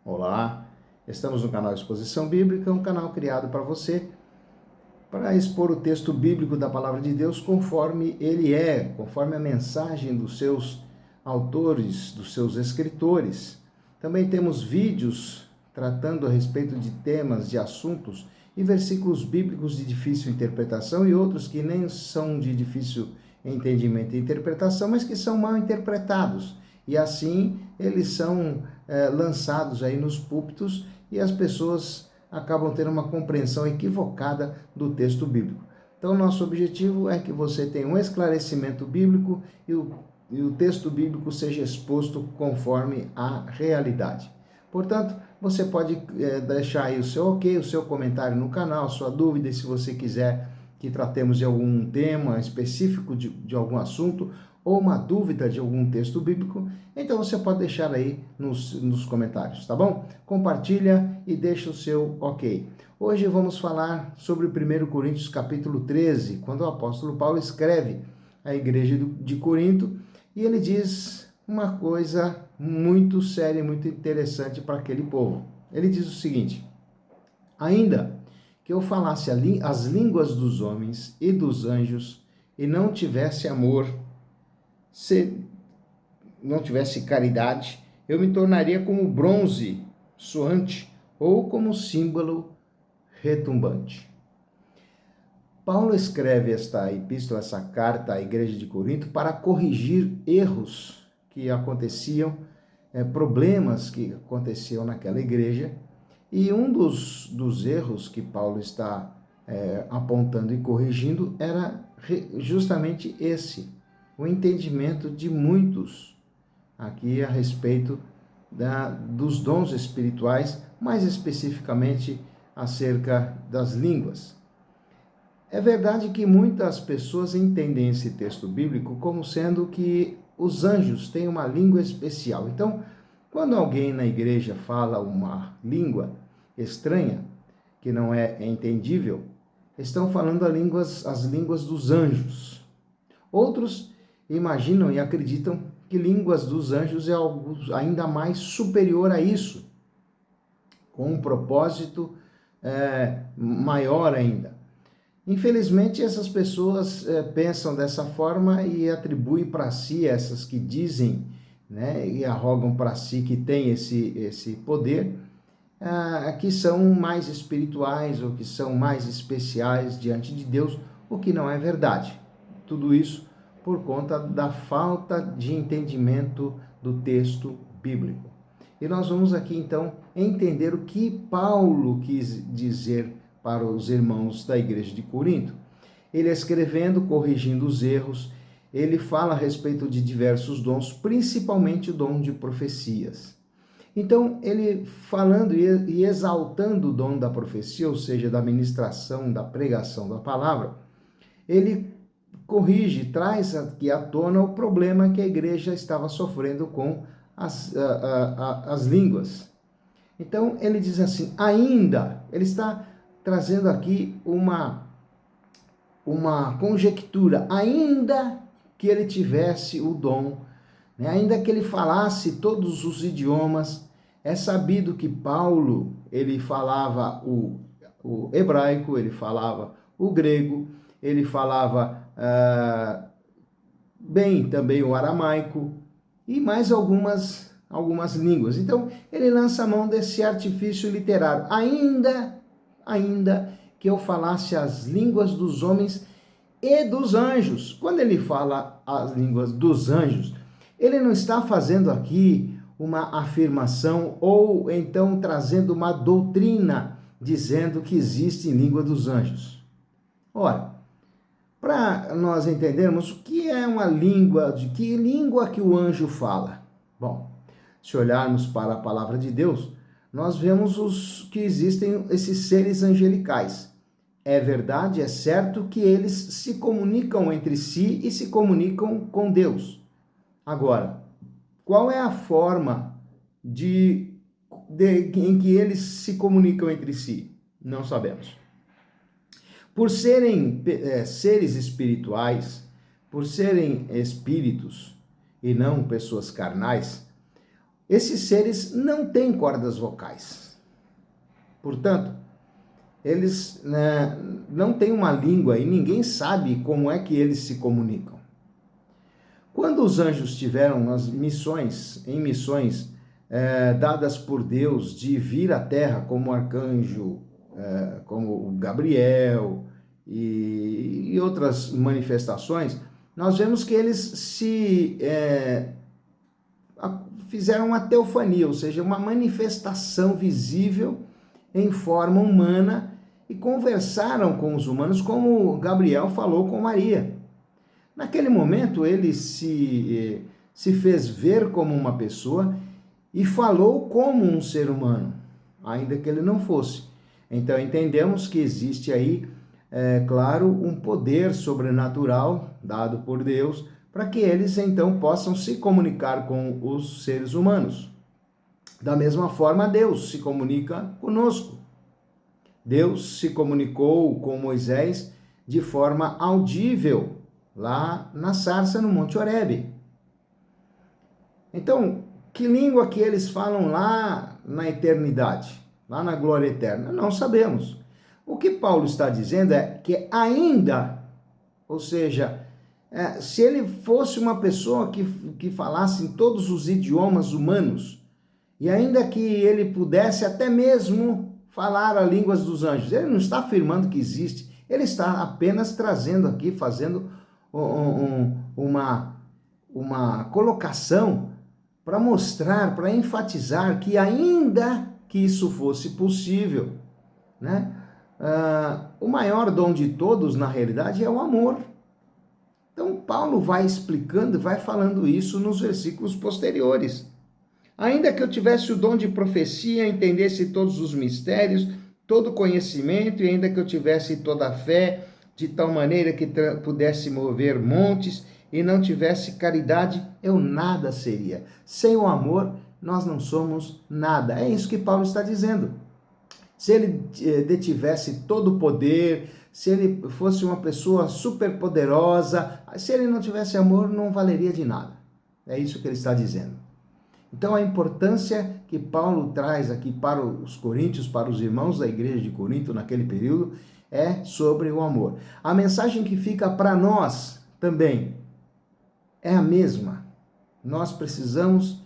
Olá, estamos no canal Exposição Bíblica, um canal criado para você, para expor o texto bíblico da Palavra de Deus conforme ele é, conforme a mensagem dos seus autores, dos seus escritores. Também temos vídeos tratando a respeito de temas, de assuntos e versículos bíblicos de difícil interpretação e outros que nem são de difícil entendimento e interpretação, mas que são mal interpretados. E assim eles são lançados aí nos púlpitos e as pessoas acabam tendo uma compreensão equivocada do texto bíblico. Então, nosso objetivo é que você tenha um esclarecimento bíblico e o texto bíblico seja exposto conforme a realidade. Portanto, você pode deixar aí o seu ok, o seu comentário no canal, sua dúvida, e se você quiser que tratemos de algum tema específico de algum assunto, ou uma dúvida de algum texto bíblico, então você pode deixar aí nos comentários, tá bom? Compartilha e deixa o seu ok. Hoje vamos falar sobre o 1 Coríntios capítulo 13, quando o apóstolo Paulo escreve à igreja de Corinto, e ele diz uma coisa muito séria e muito interessante para aquele povo. Ele diz o seguinte: ainda que eu falasse as línguas dos homens e dos anjos e não tivesse amor, se não tivesse caridade, eu me tornaria como bronze soante ou como símbolo retumbante. Paulo escreve esta epístola, essa carta à igreja de Corinto, para corrigir erros que aconteciam, problemas que aconteciam naquela igreja. E um dos erros que Paulo está apontando e corrigindo era justamente esse, o entendimento de muitos aqui a respeito dos dons espirituais, mais especificamente acerca das línguas. É verdade que muitas pessoas entendem esse texto bíblico como sendo que os anjos têm uma língua especial. Então, quando alguém na igreja fala uma língua estranha, que não é entendível, estão falando as línguas dos anjos. Outros imaginam e acreditam que línguas dos anjos é algo ainda mais superior a isso, com um propósito maior ainda. Infelizmente, essas pessoas pensam dessa forma e atribuem para si, essas que dizem, né, e arrogam para si que têm esse poder, que são mais espirituais ou que são mais especiais diante de Deus, o que não é verdade. Tudo isso por conta da falta de entendimento do texto bíblico. E nós vamos aqui então entender o que Paulo quis dizer para os irmãos da igreja de Corinto. Ele escrevendo, corrigindo os erros, ele fala a respeito de diversos dons, principalmente o dom de profecias. Então, ele falando e exaltando o dom da profecia, ou seja, da ministração, da pregação da palavra, ele corrige, traz aqui à tona o problema que a igreja estava sofrendo com as línguas. Então, ele diz assim, ainda, ele está trazendo aqui uma conjectura, ainda que ele tivesse o dom, né? Ainda que ele falasse todos os idiomas, é sabido que Paulo, ele falava o hebraico, ele falava o grego, ele falava bem também o aramaico e mais algumas línguas. Então, ele lança a mão desse artifício literário. Ainda que eu falasse as línguas dos homens e dos anjos. Quando ele fala as línguas dos anjos, ele não está fazendo aqui uma afirmação ou então trazendo uma doutrina dizendo que existe língua dos anjos. Ora, para nós entendermos o que é uma língua, de que língua que o anjo fala. Bom, se olharmos para a palavra de Deus, nós vemos que existem esses seres angelicais. É verdade, é certo que eles se comunicam entre si e se comunicam com Deus. Agora, qual é a forma em que eles se comunicam entre si? Não sabemos. Por serem seres espirituais, por serem espíritos e não pessoas carnais, esses seres não têm cordas vocais. Portanto, eles, né, não têm uma língua e ninguém sabe como é que eles se comunicam. Quando os anjos tiveram as missões, dadas por Deus de vir à terra como arcanjo, como o Gabriel e outras manifestações, nós vemos que eles fizeram uma teofania, ou seja, uma manifestação visível em forma humana e conversaram com os humanos como Gabriel falou com Maria. Naquele momento ele se fez ver como uma pessoa e falou como um ser humano, ainda que ele não fosse. Então entendemos que existe aí, claro, um poder sobrenatural dado por Deus para que eles então possam se comunicar com os seres humanos. Da mesma forma, Deus se comunica conosco. Deus se comunicou com Moisés de forma audível lá na sarça no Monte Horebe. Então, que língua que eles falam lá na eternidade, lá na glória eterna? Não sabemos. O que Paulo está dizendo é que ainda, ou seja, se ele fosse uma pessoa que falasse em todos os idiomas humanos, e ainda que ele pudesse até mesmo falar as línguas dos anjos, ele não está afirmando que existe, ele está apenas trazendo aqui, fazendo uma colocação para mostrar, para enfatizar que ainda que isso fosse possível, né? O maior dom de todos, na realidade, é o amor. Então, Paulo vai explicando, vai falando isso nos versículos posteriores. Ainda que eu tivesse o dom de profecia, entendesse todos os mistérios, todo conhecimento, e ainda que eu tivesse toda a fé, de tal maneira que pudesse mover montes, e não tivesse caridade, eu nada seria. Sem o amor, nós não somos nada. É isso que Paulo está dizendo. Se ele detivesse todo o poder, se ele fosse uma pessoa super poderosa, se ele não tivesse amor, não valeria de nada. É isso que ele está dizendo. Então, a importância que Paulo traz aqui para os coríntios, para os irmãos da igreja de Corinto naquele período, é sobre o amor. A mensagem que fica para nós também é a mesma. Nós precisamos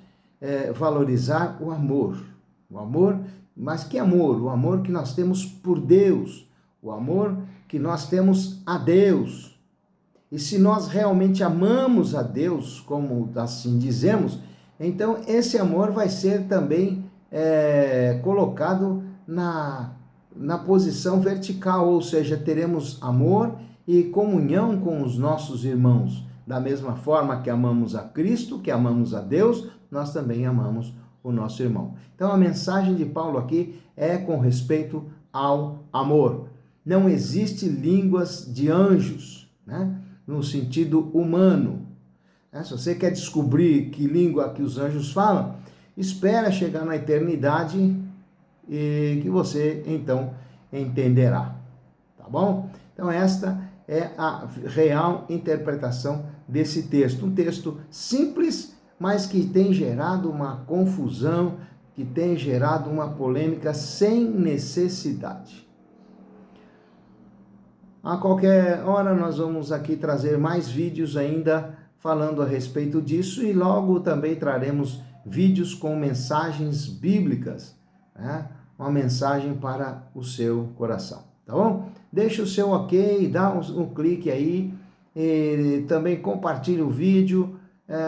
valorizar o amor. O amor, mas que amor? O amor que nós temos por Deus. O amor que nós temos a Deus. E se nós realmente amamos a Deus, como assim dizemos, então esse amor vai ser também colocado na posição vertical, ou seja, teremos amor e comunhão com os nossos irmãos. Da mesma forma que amamos a Cristo, que amamos a Deus, nós também amamos o nosso irmão. Então a mensagem de Paulo aqui é com respeito ao amor. Não existe línguas de anjos, né? No sentido humano. Se você quer descobrir que língua que os anjos falam, espera chegar na eternidade e que você então entenderá, tá bom? Então esta é a real interpretação desse texto, um texto simples, mas que tem gerado uma confusão, que tem gerado uma polêmica sem necessidade. A qualquer hora nós vamos aqui trazer mais vídeos ainda falando a respeito disso e logo também traremos vídeos com mensagens bíblicas, né? Uma mensagem para o seu coração, tá bom? Deixa o seu ok, dá um clique aí, e também compartilhe o vídeo,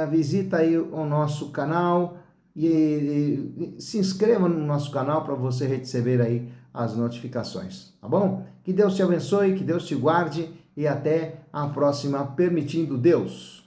visita aí o nosso canal e se inscreva no nosso canal para você receber aí as notificações, tá bom? Que Deus te abençoe, que Deus te guarde e até a próxima, permitindo Deus.